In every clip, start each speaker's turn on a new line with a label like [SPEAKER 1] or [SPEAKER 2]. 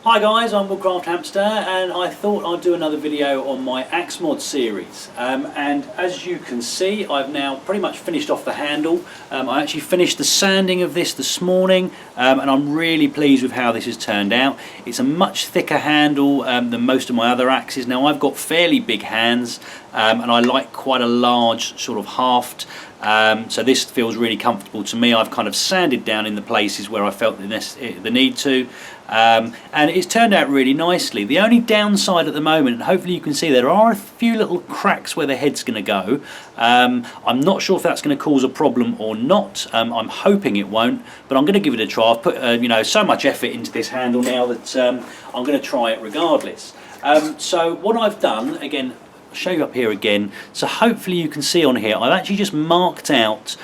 [SPEAKER 1] Hi guys, I'm Woodcraft Hamster and I thought I'd do another video on my axe mod series. And as you can see, I've now pretty much finished off the handle. I actually finished the sanding of this morning and I'm really pleased with how this has turned out. It's a much thicker handle than most of my other axes. Now I've got fairly big hands and I like quite a large sort of haft. So this feels really comfortable to me. I've kind of sanded down in the places where I felt the need to, and it's turned out really nicely. The only downside at the moment, and hopefully you can see, there are a few little cracks where the head's going to go. I'm not sure if that's going to cause a problem or not. I'm hoping it won't, but I'm going to give it a try. I've put so much effort into this handle now that I'm going to try it regardless. So what I've done, again, I'll show you up here again, so hopefully you can see on here I've actually just marked out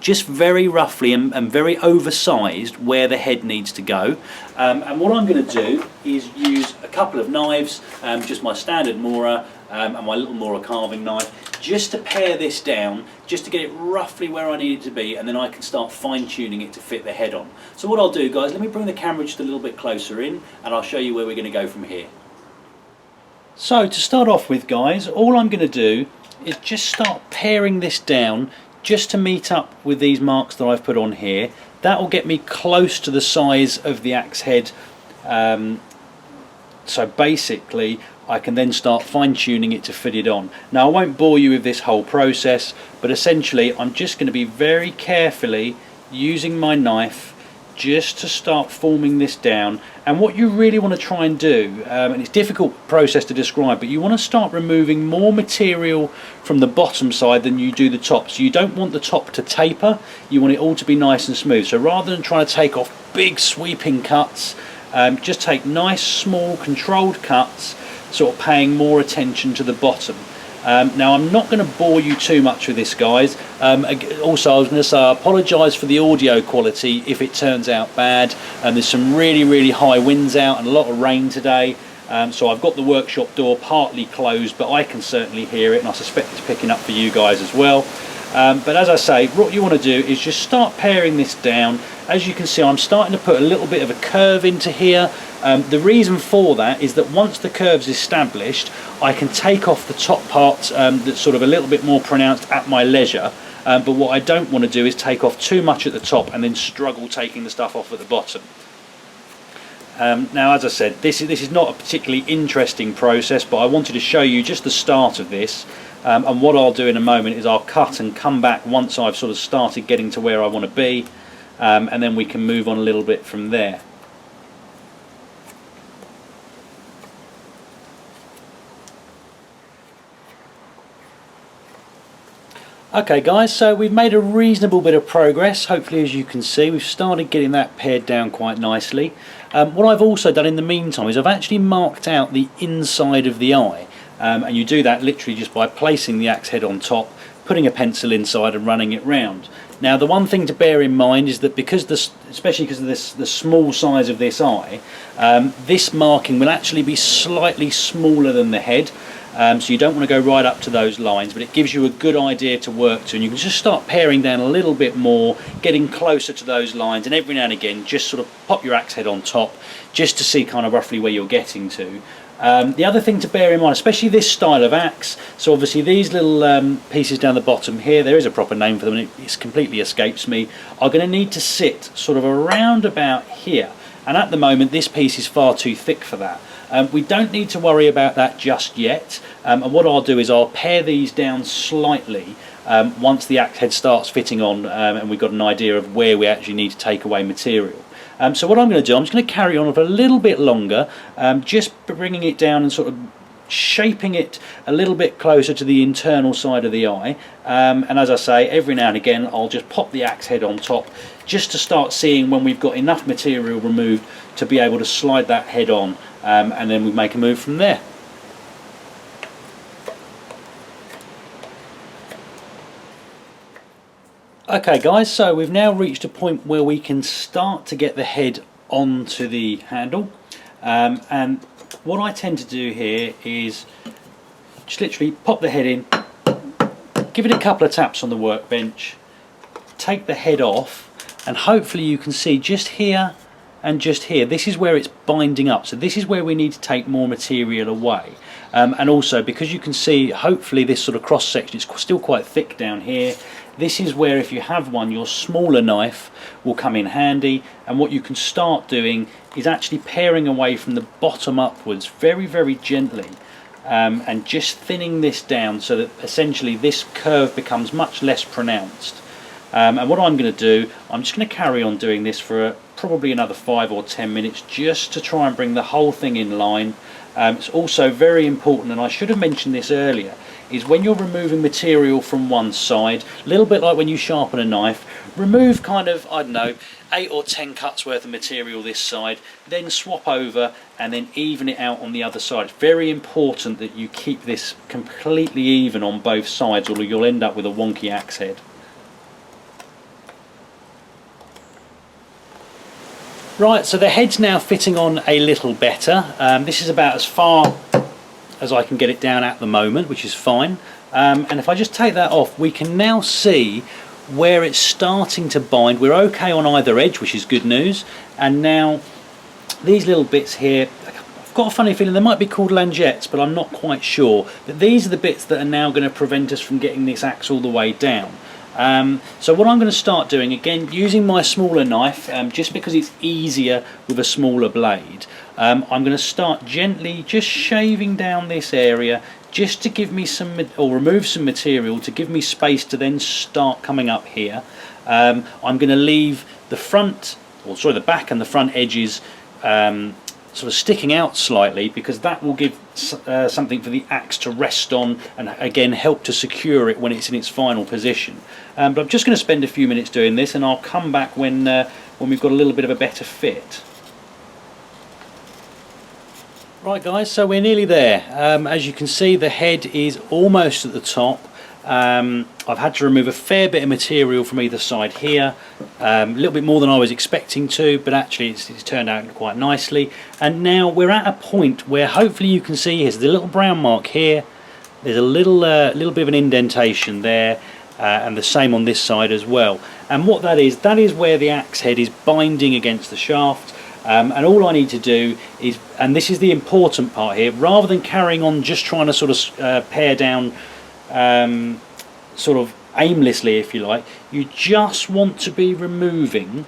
[SPEAKER 1] just very roughly and very oversized where the head needs to go, and what I'm going to do is use a couple of knives, just my standard Mora and my little Mora carving knife, just to pare this down, just to get it roughly where I need it to be, and then I can start fine-tuning it to fit the head on. So what I'll do, guys, let me bring the camera just a little bit closer in and I'll show you where we're going to go from here. So to start off with, guys, all I'm going to do is just start paring this down just to meet up with these marks that I've put on here. That will get me close to the size of the axe head, so basically I can then start fine-tuning it to fit it on. Now I won't bore you with this whole process, but essentially I'm just going to be very carefully using my knife just to start forming this down. And what you really want to try and do, and it's a difficult process to describe, but you want to start removing more material from the bottom side than you do the top. So you don't want the top to taper, you want it all to be nice and smooth. So rather than trying to take off big sweeping cuts, just take nice small controlled cuts, sort of paying more attention to the bottom. Now I'm not going to bore you too much with this, guys. Also I was going to say I apologise for the audio quality if it turns out bad. There's some really high winds out and a lot of rain today, so I've got the workshop door partly closed, but I can certainly hear it and I suspect it's picking up for you guys as well. But as I say, what you want to do is just start paring this down. As you can see, I'm starting to put a little bit of a curve into here. The reason for that is that once the curve's established, I can take off the top part that's sort of a little bit more pronounced at my leisure. But what I don't want to do is take off too much at the top and then struggle taking the stuff off at the bottom. Now, as I said, this is not a particularly interesting process, but I wanted to show you just the start of this. And what I'll do in a moment is I'll cut and come back once I've sort of started getting to where I want to be, and then we can move on a little bit from there. Okay guys, so we've made a reasonable bit of progress. Hopefully, as you can see, we've started getting that pared down quite nicely. What I've also done in the meantime is I've actually marked out the inside of the eye, and you do that literally just by placing the axe head on top, putting a pencil inside and running it round. Now the one thing to bear in mind is that especially because of the small size of this eye, this marking will actually be slightly smaller than the head. So you don't want to go right up to those lines, but it gives you a good idea to work to, and you can just start paring down a little bit more, getting closer to those lines, and every now and again just sort of pop your axe head on top just to see kind of roughly where you're getting to. The other thing to bear in mind, especially this style of axe, so obviously these little pieces down the bottom here, there is a proper name for them and it completely escapes me, are going to need to sit sort of around about here, and at the moment this piece is far too thick for that. We don't need to worry about that just yet, and what I'll do is I'll pare these down slightly once the axe head starts fitting on, and we've got an idea of where we actually need to take away material. So what I'm going to do, I'm just going to carry on for a little bit longer, just bringing it down and sort of shaping it a little bit closer to the internal side of the eye, and as I say, every now and again I'll just pop the axe head on top just to start seeing when we've got enough material removed to be able to slide that head on, and then we make a move from there. Okay guys, so we've now reached a point where we can start to get the head onto the handle, and what I tend to do here is just literally pop the head in, give it a couple of taps on the workbench, take the head off, and hopefully you can see just here and just here. This is where it's binding up, so this is where we need to take more material away. And also, because you can see hopefully this sort of cross section is still quite thick down here, this is where, if you have one, your smaller knife will come in handy. And what you can start doing is actually paring away from the bottom upwards very, very gently, and just thinning this down so that essentially this curve becomes much less pronounced. And what I'm going to do, I'm just going to carry on doing this for probably another 5 or 10 minutes just to try and bring the whole thing in line. It's also very important, and I should have mentioned this earlier, is when you're removing material from one side, a little bit like when you sharpen a knife, remove kind of, I don't know, 8 or 10 cuts worth of material this side, then swap over and then even it out on the other side. It's very important that you keep this completely even on both sides, or you'll end up with a wonky axe head. Right, so the head's now fitting on a little better. This is about as far as I can get it down at the moment, which is fine. And if I just take that off, we can now see where it's starting to bind. We're okay on either edge, which is good news. And now these little bits here, I've got a funny feeling they might be called langettes, but I'm not quite sure. But these are the bits that are now going to prevent us from getting this axe all the way down. So what I'm going to start doing, again using my smaller knife, just because it's easier with a smaller blade, I'm going to start gently just shaving down this area, just to give me some, or remove some material to give me space to then start coming up here. I'm going to leave the front, or sorry, the back and the front edges sort of sticking out slightly, because that will give something for the axe to rest on and again help to secure it when it's in its final position. But I'm just going to spend a few minutes doing this, and I'll come back when we've got a little bit of a better fit. Right guys, so we're nearly there. As you can see, the head is almost at the top. I've had to remove a fair bit of material from either side here, a little bit more than I was expecting to, but actually it's turned out quite nicely. And now we're at a point where hopefully you can see here's the little brown mark here, there's a little bit of an indentation there, and the same on this side as well. And what that is where the axe head is binding against the shaft. And all I need to do is, and this is the important part here, rather than carrying on just trying to sort of pare down sort of aimlessly, if you like, you just want to be removing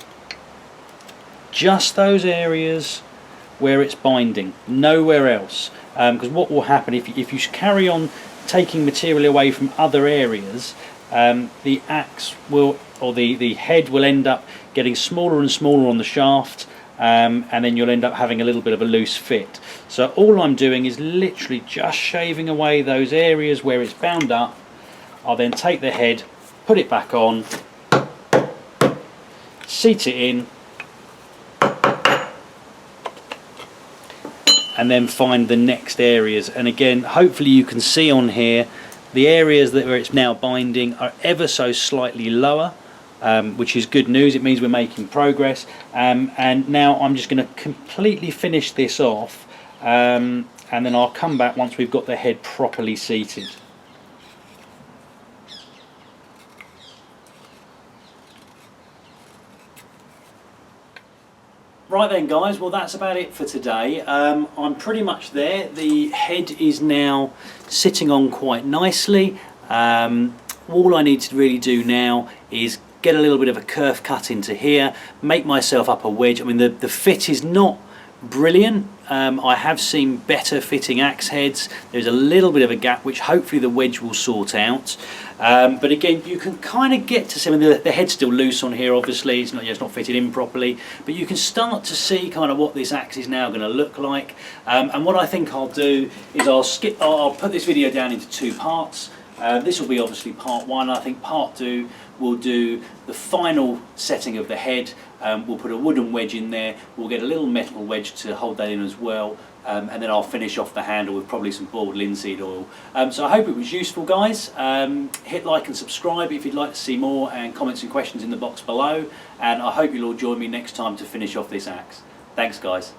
[SPEAKER 1] just those areas where it's binding, nowhere else. Because what will happen if you carry on taking material away from other areas, the axe will, or the head will end up getting smaller and smaller on the shaft, and then you'll end up having a little bit of a loose fit. So all I'm doing is literally just shaving away those areas where it's bound up. I'll then take the head, put it back on, seat it in, and then find the next areas. And again, hopefully you can see on here the areas where it's now binding are ever so slightly lower, which is good news. It means we're making progress. And now I'm just going to completely finish this off, and then I'll come back once we've got the head properly seated. Right then guys, well that's about it for today. I'm pretty much there. The head is now sitting on quite nicely. All I need to really do now is get a little bit of a kerf cut into here, make myself up a wedge. I mean the fit is not brilliant. I have seen better fitting axe heads. There's a little bit of a gap which hopefully the wedge will sort out. But again, you can kind of get to see, I mean, the head's still loose on here obviously, it's not fitted in properly, but you can start to see kind of what this axe is now going to look like. And what I think I'll do is I'll put this video down into 2 parts. This will be obviously part 1. I think part 2 will do the final setting of the head. We'll put a wooden wedge in there, we'll get a little metal wedge to hold that in as well, and then I'll finish off the handle with probably some boiled linseed oil. So I hope it was useful guys. Hit like and subscribe if you'd like to see more, and comments and questions in the box below, and I hope you'll all join me next time to finish off this axe. Thanks guys.